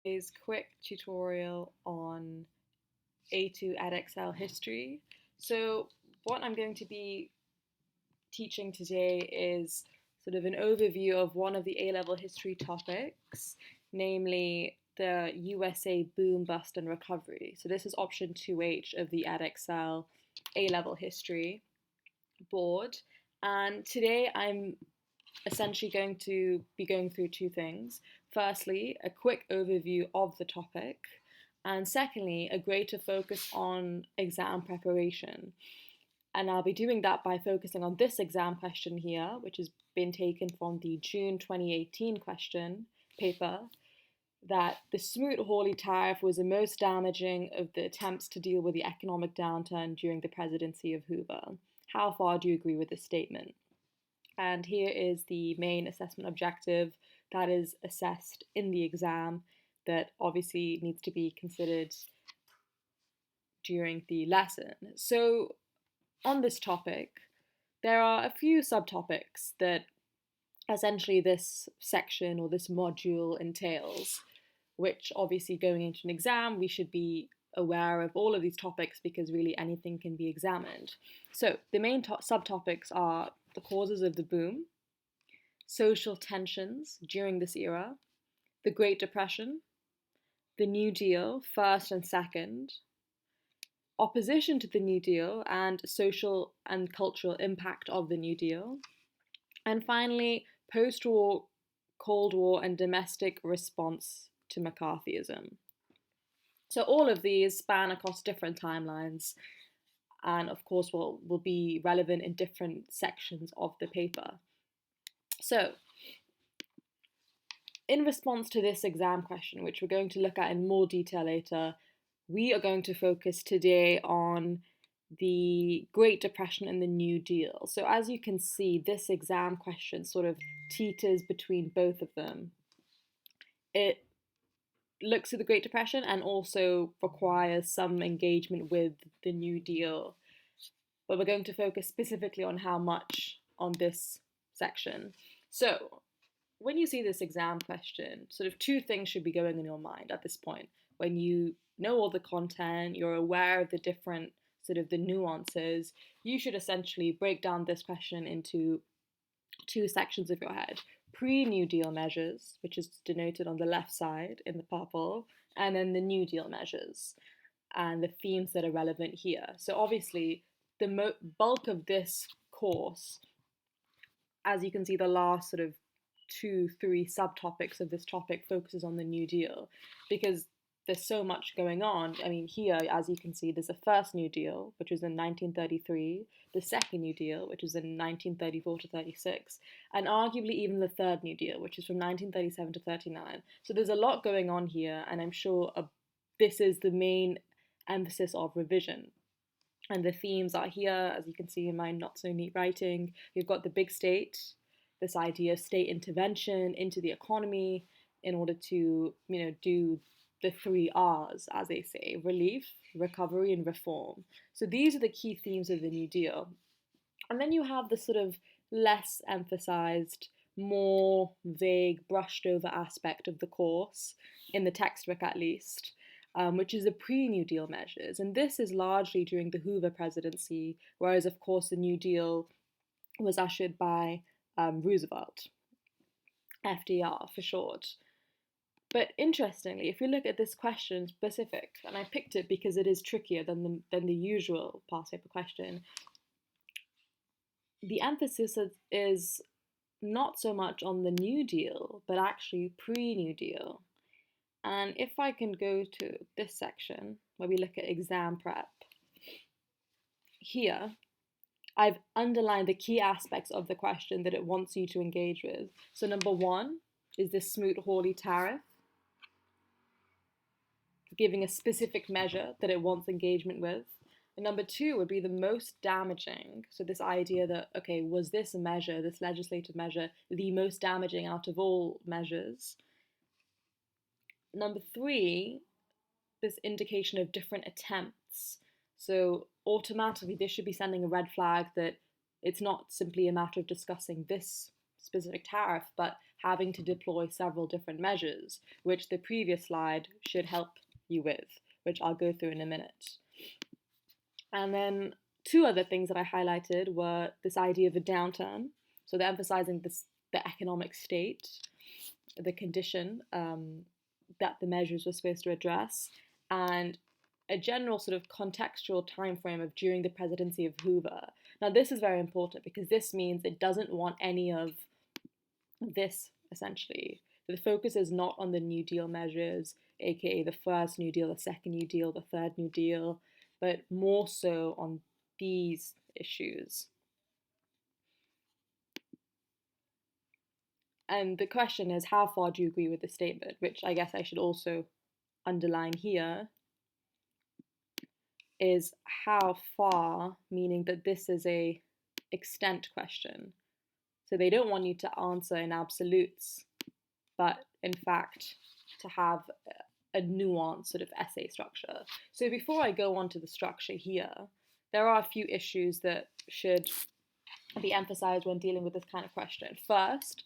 Today's quick tutorial on A2 Edexcel history. So what I'm going to be teaching today is sort of an overview of one of the A-level history topics, namely the USA boom, bust and recovery. So this is option 2H of the Edexcel A-level history board. And today I'm essentially going to be going through two things. Firstly, a quick overview of the topic, and secondly, a greater focus on exam preparation. And I'll be doing that by focusing on this exam question here, which has been taken from the June 2018 question paper, that the Smoot-Hawley tariff was the most damaging of the attempts to deal with the economic downturn during the presidency of Hoover. How far do you agree with this statement? And here is the main assessment objective that is assessed in the exam that obviously needs to be considered during the lesson. So on this topic, there are a few subtopics that essentially this section or this module entails, which obviously going into an exam, we should be aware of all of these topics because really anything can be examined. So the main subtopics are the causes of the boom, social tensions during this era, the Great Depression, the New Deal, first and second, opposition to the New Deal and social and cultural impact of the New Deal, and finally, post-war, Cold War and domestic response to McCarthyism. So all of these span across different timelines and of course will be relevant in different sections of the paper. So in response to this exam question, which we're going to look at in more detail later, we are going to focus today on the Great Depression and the New Deal. So as you can see, this exam question sort of teeters between both of them. It looks at the Great Depression and also requires some engagement with the New Deal. But we're going to focus specifically on how much on this section. So when you see this exam question, sort of two things should be going in your mind at this point. When you know all the content, you're aware of the different sort of the nuances, you should essentially break down this question into two sections of your head. Pre-New Deal measures, which is denoted on the left side in the purple, and then the New Deal measures and the themes that are relevant here. So obviously, the bulk of this course, as you can see, the last sort of 2-3 subtopics of this topic focuses on the New Deal because there's so much going on. I mean, here, as you can see, there's the first New Deal, which was in 1933, the second New Deal, which was in 1934 to 36, and arguably even the third New Deal, which is from 1937 to 39. So there's a lot going on here, and I'm sure this is the main emphasis of revision. And the themes are here, as you can see in my not so neat writing. You've got the big state, this idea of state intervention into the economy in order to, do the 3 R's, as they say: relief, recovery, and reform. So these are the key themes of the New Deal. And then you have the sort of less emphasized, more vague, brushed over aspect of the course, in the textbook at least, which is the pre-New Deal measures. And this is largely during the Hoover presidency, whereas, of course, the New Deal was ushered by Roosevelt, FDR for short. But interestingly, if you look at this question specific, and I picked it because it is trickier than the usual past paper question, the emphasis is not so much on the New Deal, but actually pre-New Deal. And if I can go to this section where we look at exam prep, here I've underlined the key aspects of the question that it wants you to engage with. So number 1 is the Smoot-Hawley tariff, giving a specific measure that it wants engagement with. And number 2 would be the most damaging. So this idea that, okay, was this measure, this legislative measure, the most damaging out of all measures? Number 3, this indication of different attempts. So automatically this should be sending a red flag that it's not simply a matter of discussing this specific tariff, but having to deploy several different measures, which the previous slide should help you with, which I'll go through in a minute. And then two other things that I highlighted were this idea of a downturn. So they're emphasizing the economic state, the condition that the measures were supposed to address, and a general sort of contextual time frame of during the presidency of Hoover. Now, this is very important because this means it doesn't want any of this, essentially. The focus is not on the New Deal measures, aka the first New Deal, the second New Deal, the third New Deal, but more so on these issues. And the question is, how far do you agree with the statement? Which I guess I should also underline here, is how far, meaning that this is a extent question. So they don't want you to answer in absolutes, but in fact to have a nuanced sort of essay structure. So before I go on to the structure here, there are a few issues that should be emphasized when dealing with this kind of question. First,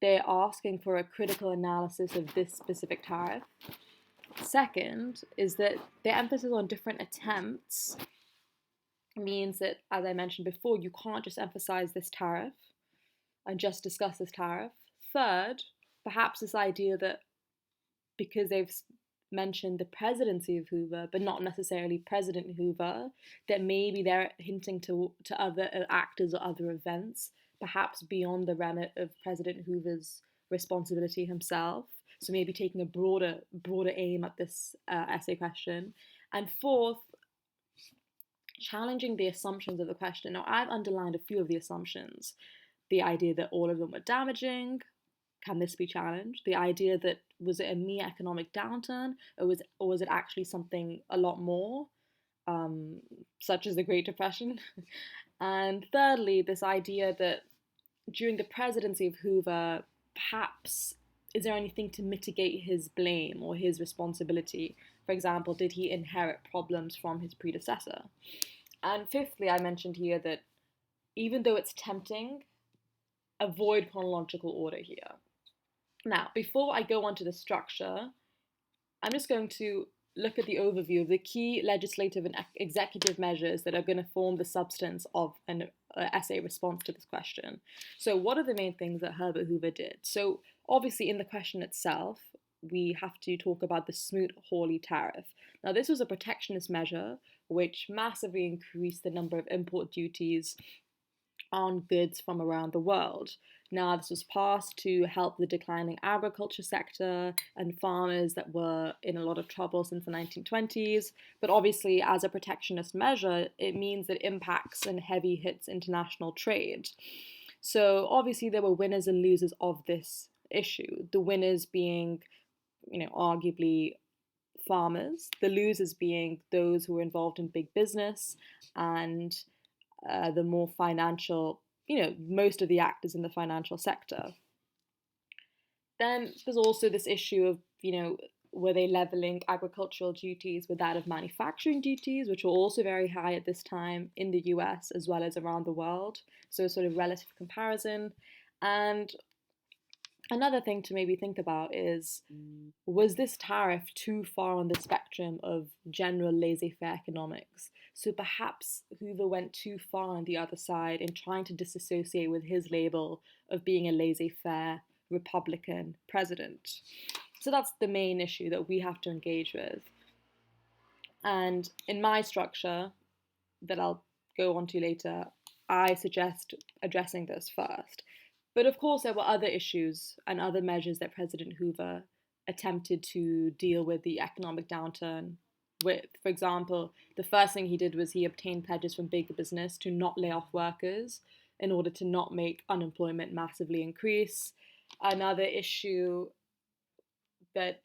they're asking for a critical analysis of this specific tariff. Second is that the emphasis on different attempts means that, as I mentioned before, you can't just emphasize this tariff and just discuss this tariff. Third, perhaps this idea that because they've mentioned the presidency of Hoover, but not necessarily President Hoover, that maybe they're hinting to other actors or other events, perhaps beyond the remit of President Hoover's responsibility himself. So maybe taking a broader aim at this essay question. And fourth, challenging the assumptions of the question. Now, I've underlined a few of the assumptions. The idea that all of them were damaging, can this be challenged? The idea that was it a mere economic downturn, or was it actually something a lot more, such as the Great Depression? And thirdly, this idea that during the presidency of Hoover, perhaps is there anything to mitigate his blame or his responsibility? For example, did he inherit problems from his predecessor? And fifthly, I mentioned here that even though it's tempting, avoid chronological order here. Now, before I go on to the structure, I'm just going to look at the overview of the key legislative and executive measures that are going to form the substance of an essay response to this question. So what are the main things that Herbert Hoover did? So obviously in the question itself, we have to talk about the Smoot-Hawley tariff. Now this was a protectionist measure which massively increased the number of import duties on goods from around the world. Now, this was passed to help the declining agriculture sector and farmers that were in a lot of trouble since the 1920s. But obviously, as a protectionist measure, it means that it impacts and heavy hits international trade. So obviously, there were winners and losers of this issue. The winners being, arguably farmers. The losers being those who were involved in big business and the more financial, most of the actors in the financial sector. Then there's also this issue of, were they leveling agricultural duties with that of manufacturing duties, which were also very high at this time in the US as well as around the world. So sort of relative comparison. And another thing to maybe think about is, was this tariff too far on the spectrum of general laissez-faire economics? So perhaps Hoover went too far on the other side in trying to disassociate with his label of being a laissez-faire Republican president. So that's the main issue that we have to engage with. And in my structure, that I'll go on to later, I suggest addressing this first. But of course, there were other issues and other measures that President Hoover attempted to deal with the economic downturn with. For example, the first thing he did was he obtained pledges from big business to not lay off workers in order to not make unemployment massively increase. Another issue that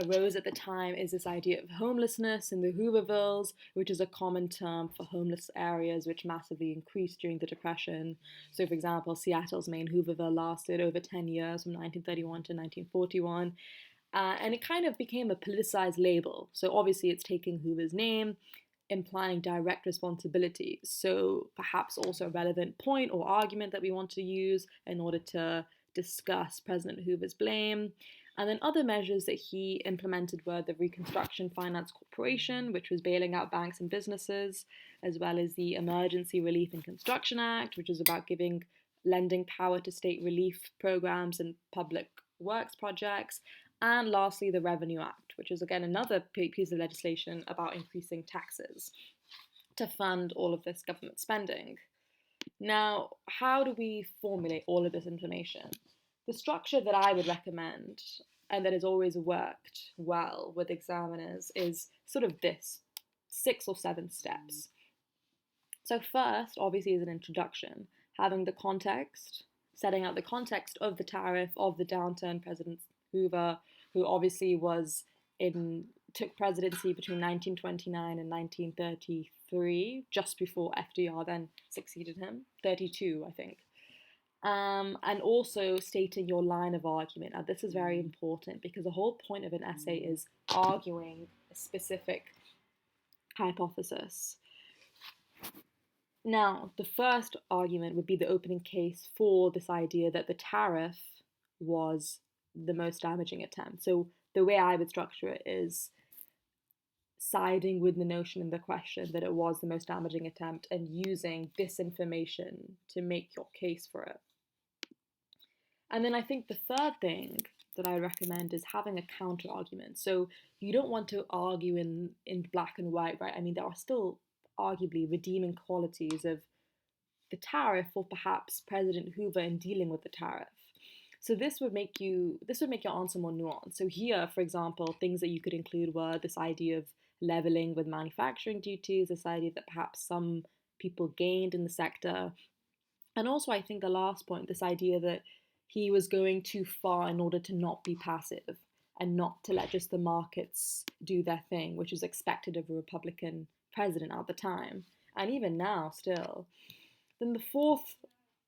arose at the time is this idea of homelessness in the Hoovervilles, which is a common term for homeless areas which massively increased during the Depression. So, for example, Seattle's main Hooverville lasted over 10 years from 1931 to 1941. And it kind of became a politicized label. So obviously it's taking Hoover's name implying direct responsibility. So perhaps also a relevant point or argument that we want to use in order to discuss President Hoover's blame. And then other measures that he implemented were the Reconstruction Finance Corporation, which was bailing out banks and businesses, as well as the Emergency Relief and Construction Act, which is about lending power to state relief programs and public works projects. And lastly, the Revenue Act, which is again another piece of legislation about increasing taxes to fund all of this government spending. Now, how do we formulate all of this information? The structure that I would recommend, and that has always worked well with examiners, is sort of this 6 or 7 steps. So first, obviously, is an introduction, having the context, setting out the context of the tariff, of the downturn. President Hoover, who obviously took presidency between 1929 and 1933, just before FDR then succeeded him, 32, I think. And also stating your line of argument. Now, this is very important because the whole point of an essay is arguing a specific hypothesis. Now, the first argument would be the opening case for this idea that the tariff was the most damaging attempt. So the way I would structure it is siding with the notion in the question that it was the most damaging attempt and using this information to make your case for it. And then I think the third thing that I recommend is having a counter argument. So you don't want to argue in black and white, right? I mean, there are still arguably redeeming qualities of the tariff or perhaps President Hoover in dealing with the tariff. So this would make your answer more nuanced. So here, for example, things that you could include were this idea of leveling with manufacturing duties, this idea that perhaps some people gained in the sector. And also, I think the last point, this idea that he was going too far in order to not be passive and not to let just the markets do their thing, which was expected of a Republican president at the time, and even now still. Then the fourth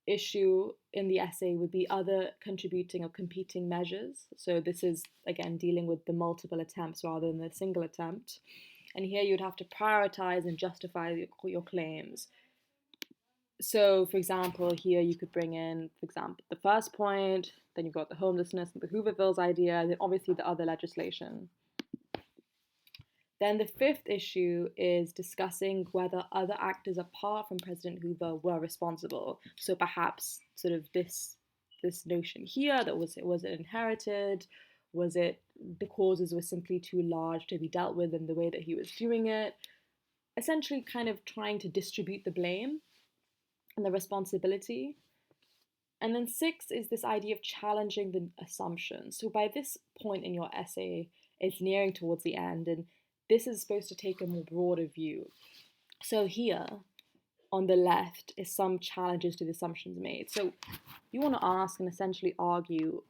issue in the essay would be other contributing or competing measures. So this is, again, dealing with the multiple attempts rather than the single attempt. And here you'd have to prioritize and justify your claims. So, for example, here you could bring in, for example, the first point, then you've got the homelessness and the Hoovervilles idea, and then obviously the other legislation. Then the fifth issue is discussing whether other actors apart from President Hoover were responsible. So perhaps sort of this notion here that was it inherited? Was it the causes were simply too large to be dealt with in the way that he was doing it? Essentially kind of trying to distribute the blame and the responsibility. And then 6 is this idea of challenging the assumptions. So by this point in your essay, it's nearing towards the end, and this is supposed to take a more broader view. So here, on the left, is some challenges to the assumptions made. So you want to ask and essentially argue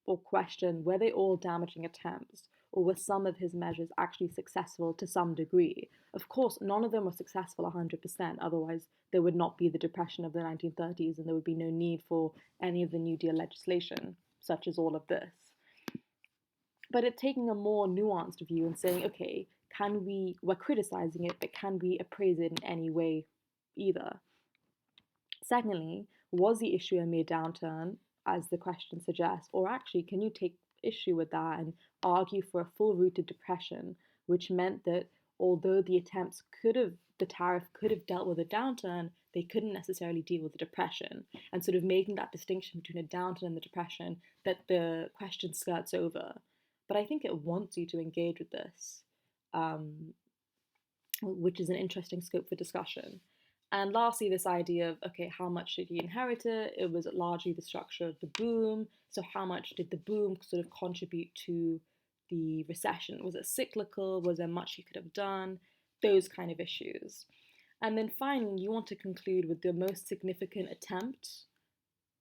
or question, were they all damaging attempts? Or were some of his measures actually successful to some degree? Of course, none of them were successful 100%, otherwise there would not be the Depression of the 1930s and there would be no need for any of the New Deal legislation, such as all of this. But it's taking a more nuanced view and saying, okay, we're criticizing it, but can we appraise it in any way either? Secondly, was the issue a mere downturn, as the question suggests, or actually can you take issue with that and argue for a full-rooted depression, which meant that although the tariff could have dealt with a downturn, they couldn't necessarily deal with the depression, and sort of making that distinction between a downturn and the depression that the question skirts over. But I think it wants you to engage with this, which is an interesting scope for discussion. And lastly, this idea of, okay, how much did he inherit it? It was largely the structure of the boom. So how much did the boom sort of contribute to the recession? Was it cyclical? Was there much he could have done? Those kind of issues. And then finally, you want to conclude with the most significant attempt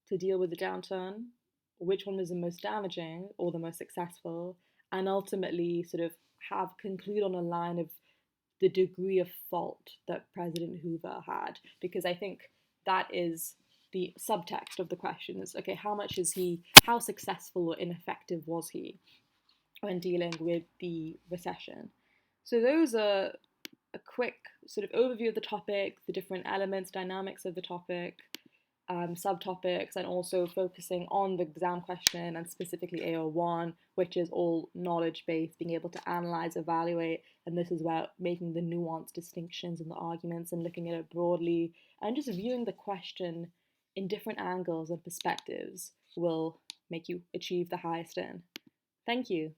to deal with the downturn, which one was the most damaging or the most successful, and ultimately sort of conclude on a line of the degree of fault that President Hoover had, because I think that is the subtext of the question is, okay, how successful or ineffective was he when dealing with the recession? So those are a quick sort of overview of the topic, the different elements, dynamics of the topic, subtopics, and also focusing on the exam question and specifically AO1, which is all knowledge based, being able to analyze, evaluate, and this is where making the nuanced distinctions in the arguments and looking at it broadly and just viewing the question in different angles and perspectives will make you achieve the highest in. Thank you.